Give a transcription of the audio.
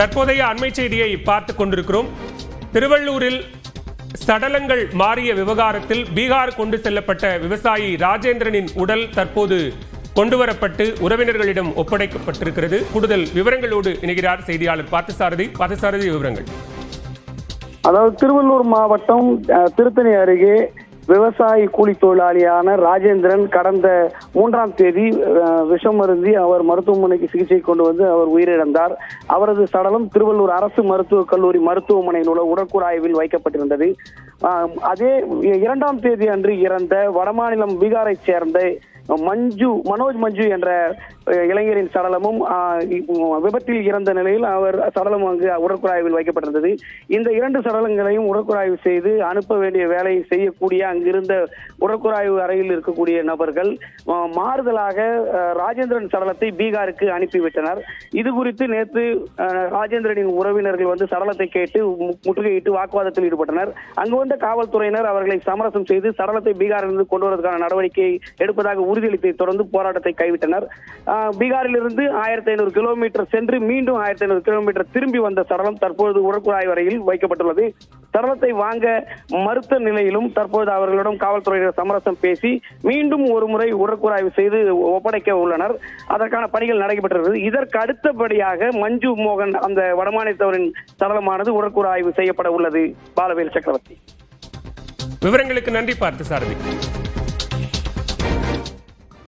தற்போதைய அண்மை செய்தியை பார்த்துக் கொண்டிருக்கிறோம். திருவள்ளூரில் சடலங்கள் மாறிய விவகாரத்தில் பீகார் கொண்டு செல்லப்பட்ட விவசாயி ராஜேந்திரனின் உடல் தற்போது கொண்டுவரப்பட்டு உறவினர்களிடம் ஒப்படைக்கப்பட்டிருக்கிறது. கூடுதல் விவரங்களோடு இணைகிறார் செய்தியாளர் பார்த்தசாரதி. பார்த்தசாரதி, விவரங்கள். அதாவது திருவள்ளூர் மாவட்டம் திருத்தணி அருகே விவசாயி கூலி தொழிலாளியான ராஜேந்திரன் கடந்த 3ஆம் தேதி விஷம் அருந்தி அவர் மருத்துவமனைக்கு சிகிச்சை கொண்டு வந்து அவர் உயிரிழந்தார். அவரது சடலம் திருவள்ளூர் அரசு மருத்துவக் கல்லூரி மருத்துவமனையில் உள்ள உடற்கூறாய்வில் வைக்கப்பட்டிருந்தது. அதே 2ஆம் தேதி அன்று இறந்த வடமாநிலம் பீகாரை சேர்ந்த மனோஜ் மஞ்சு என்ற இளைஞரின் சடலமும் விபத்தில் இறந்த நிலையில் அவர் சடலம் அங்கு உடற்கூறாய்வில் வைக்கப்பட்டிருந்தது. இந்த 2 சடலங்களையும் உடற்கூறாய்வு செய்து அனுப்ப வேண்டிய வேலையை செய்யக்கூடிய அங்கிருந்த உடற்கூறாய்வு அறையில் இருக்கக்கூடிய நபர்கள் மாறுதலாக ராஜேந்திரன் சடலத்தை பீகாருக்கு அனுப்பிவிட்டனர். இது குறித்து நேற்று ராஜேந்திரனின் உறவினர்கள் வந்து சடலத்தை கேட்டு முற்றுகையிட்டு வாக்குவாதத்தில் ஈடுபட்டனர். அங்கு வந்த காவல்துறையினர் அவர்களை சமரசம் செய்து சடலத்தை பீகாரிலிருந்து கொண்டு வருவதற்கான நடவடிக்கையை எடுப்பதாக உறுதியளித்ததை தொடர்ந்து போராட்டத்தை கைவிட்டனர். பீகாரிலிருந்து 1500 கிலோமீட்டர் சென்று மீண்டும் 1500 கிலோமீட்டர் திரும்பி வந்த சடலம் தற்போது உடற்கூறாய்வு அறையில் வைக்கப்பட்டுள்ளது. சடலத்தை வாங்க மறுத்த நிலையிலும் தற்போது அவர்களிடம் காவல்துறையினர் சமரசம் பேசி மீண்டும் ஒரு முறை உடற்கூறாய்வு செய்து ஒப்படைக்க உள்ளனர். அதற்கான பணிகள் நடைபெற்றது. இதற்கு அடுத்தபடியாக மஞ்சு மோகன் அந்த வடமாநிலத்தவரின் சடலமானது உடற்கூறாய்வு செய்யப்பட உள்ளது. பாலவேல் சக்கரவர்த்தி. விவரங்களுக்கு நன்றி பார்த்தசாரதி.